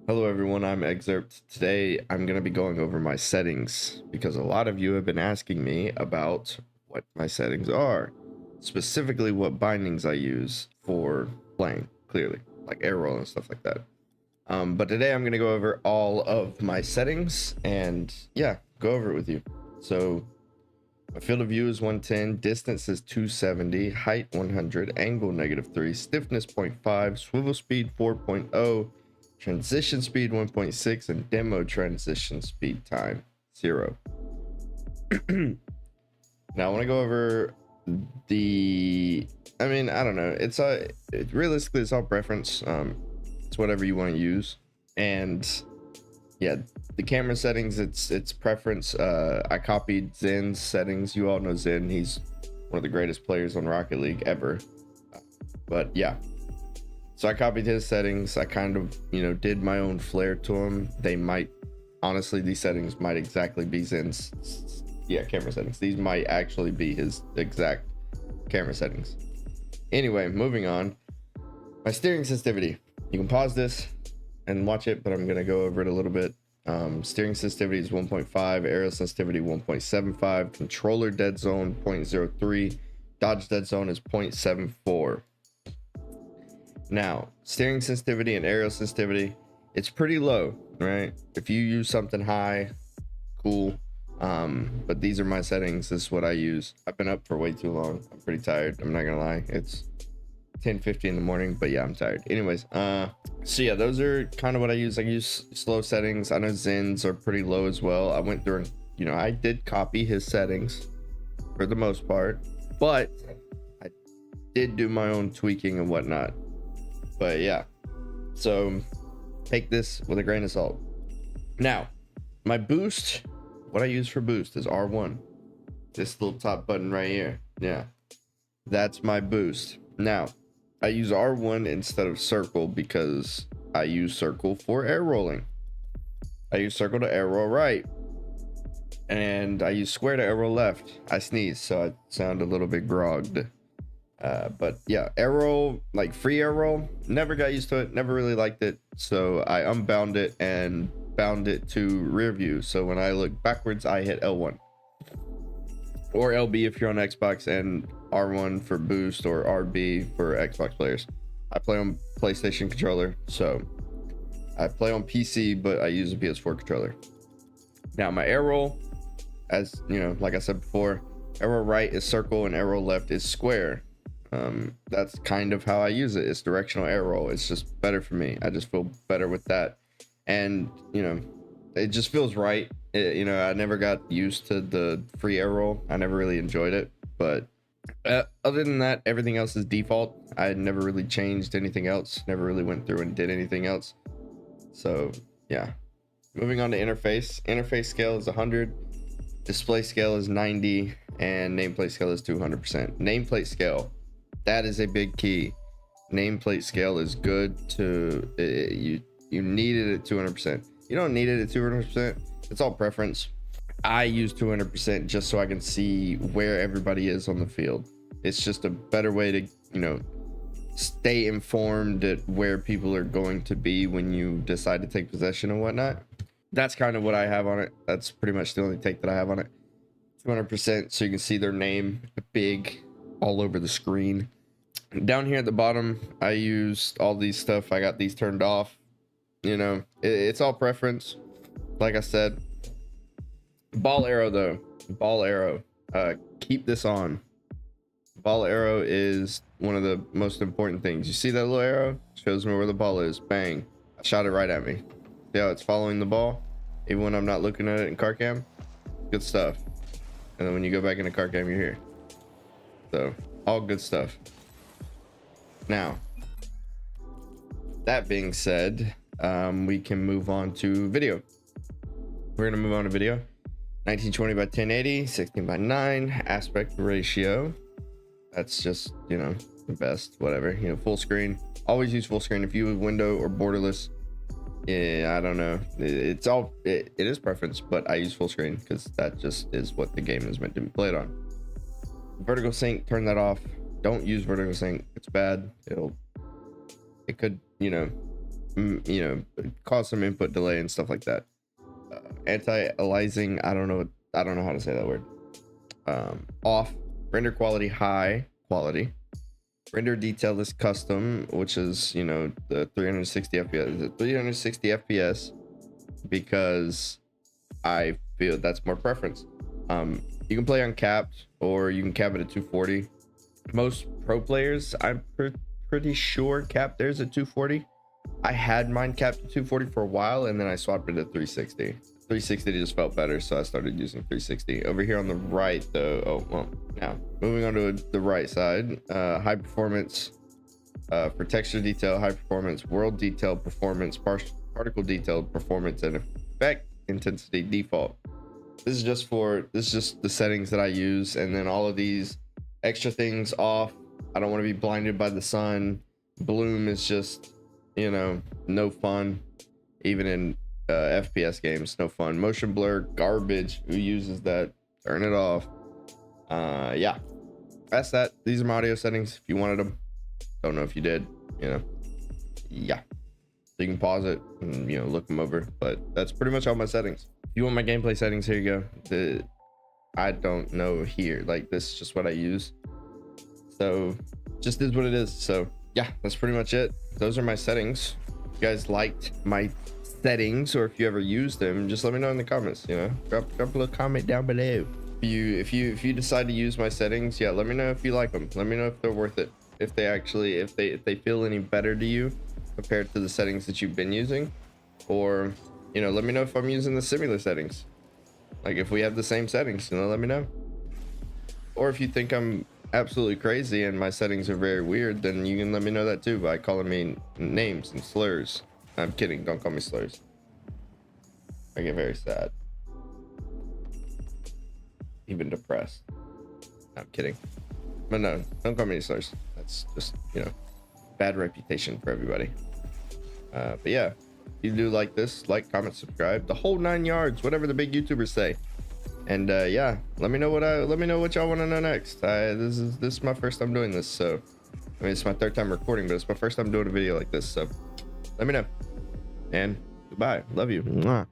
Hello everyone, I'm Excerpt. Today I'm going to be going over my settings because a lot of you have been asking me about what my settings are. Specifically what bindings I use for playing, clearly, like air roll and stuff like that. But today I'm going to go over all of my settings and yeah, go over it with you. So my field of view is 110, distance is 270, height 100, angle -3, stiffness 0.5, swivel speed 4.0, transition speed 1.6, and demo transition speed time 0. Now I want to go over I don't know, realistically it's all preference. It's whatever you want to use. And yeah, the camera settings, it's preference. I copied Zen's settings. You all know Zen, he's one of the greatest players on Rocket League ever. But yeah, so I copied his settings. I kind of, did my own flair to them. These settings might exactly be Zen's camera settings. These might actually be his exact camera settings. Anyway, moving on. My steering sensitivity, you can pause this and watch it, but I'm gonna go over it a little bit. Steering sensitivity is 1.5, aerial sensitivity 1.75, controller dead zone 0.03, dodge dead zone is 0.74. Now, steering sensitivity and aerial sensitivity, it's pretty low, right? If you use something high, cool. But these are my settings. This is what I use. I've been up for way too long. I'm pretty tired. I'm not gonna lie. It's 10:50 in the morning, but yeah, I'm tired. Anyways, so yeah, those are kind of what I use. I use slow settings. I know Zen's are pretty low as well. I went through and, I did copy his settings for the most part, but I did do my own tweaking and whatnot. But yeah, so take this with a grain of salt. Now, my boost, what I use for boost is R1. This little top button right here. Yeah, that's my boost. Now, I use R1 instead of circle because I use circle for air rolling. I use circle to air roll right. And I use square to air roll left. I sneeze, so I sound a little bit grogged. But yeah, air roll, like free air roll, never got used to it, never really liked it. So I unbound it and bound it to rear view. So when I look backwards, I hit L1 or LB if you're on Xbox, and R1 for boost, or RB for Xbox players. I play on PlayStation controller, so I play on PC, but I use a PS4 controller. Now my air roll, as like I said before, air roll right is circle and air roll left is square. That's kind of how I use it. It's directional air roll. It's just better for me. I just feel better with that, and it just feels right. I never got used to the free air roll. I never really enjoyed it, but other than that, everything else is default. I never really changed anything else, never really went through and did anything else. So yeah, moving on to interface scale is 100, display scale is 90, and nameplate scale is 200%. Nameplate scale, that is a big key. Nameplate scale is good to you need it at 200%. You don't need it at 200%. It's all preference. I use 200% just so I can see where everybody is on the field. It's just a better way to, stay informed at where people are going to be when you decide to take possession and whatnot. That's kind of what I have on it. That's pretty much the only take that I have on it. 200% so you can see their name big all over the screen. Down here at the bottom, I used all these stuff. I got these turned off. It's all preference. Like I said, ball arrow though, keep this on. Ball arrow is one of the most important things. You see that little arrow? Shows me where the ball is. Bang. I shot it right at me. See how it's following the ball? Even when I'm not looking at it in car cam? Good stuff. And then when you go back into car cam, you're here. So, all good stuff. Now, that being said, we can move on to video. We're gonna move on to video. 1920 by 1080, 16 by 9, aspect ratio. That's just, the best, whatever. Full screen. Always use full screen. If you have window or borderless, yeah, I don't know. It is preference, but I use full screen because that just is what the game is meant to be played on. Vertical sync, turn that off. Don't use vertical sync. It's bad. It could, you know, cause some input delay and stuff like that. Anti-aliasing, I don't know how to say that word. Off. Render quality high quality. Render detail is custom, which is, you know, the 360 fps. The 360 fps because I feel that's more preference. You can play on capped, or you can cap it at 240. Most pro players, I'm pretty sure, cap theirs at 240. I had mine capped at 240 for a while, and then I swapped it at 360. 360 just felt better, so I started using 360. Over here on the right, though, oh well, now moving on to the right side, high performance for texture detail, high performance, world detail, performance, particle detail, performance, and effect intensity default. This is just the settings that I use, and then all of these extra things off. I don't want to be blinded by the sun. Bloom is just, you know, no fun. Even in FPS games, no fun. Motion blur, garbage. Who uses that? Turn it off. Yeah, that's that. These are my audio settings. If you wanted them, don't know if you did, you know. Yeah, so you can pause it and, you know, look them over, but that's pretty much all my settings. If you want my gameplay settings, here you go. I don't know here, like, this is just what I use, so just is what it is. So yeah, that's pretty much it. Those are my settings. If you guys liked my settings, or if you ever used them, just let me know in the comments. You know, drop a little comment down below. If you decide to use my settings, yeah, let me know if you like them. Let me know if they're worth it, if they feel any better to you compared to the settings that you've been using, or, you know, let me know if I'm using the similar settings, like if we have the same settings, you know, let me know. Or if you think I'm absolutely crazy and my settings are very weird, then you can let me know that too by calling me names and slurs. I'm kidding, don't call me slurs. I get very sad, even depressed. I'm kidding, but no, don't call me any slurs. That's just, you know, bad reputation for everybody. But yeah, if you do like this, like, comment, subscribe, the whole 9 yards, whatever the big YouTubers say. And yeah, let me know what y'all want to know next. This is my first time doing this, so I mean, it's my 3rd time recording, but it's my first time doing a video like this, so let me know. And goodbye. Love you. Mwah.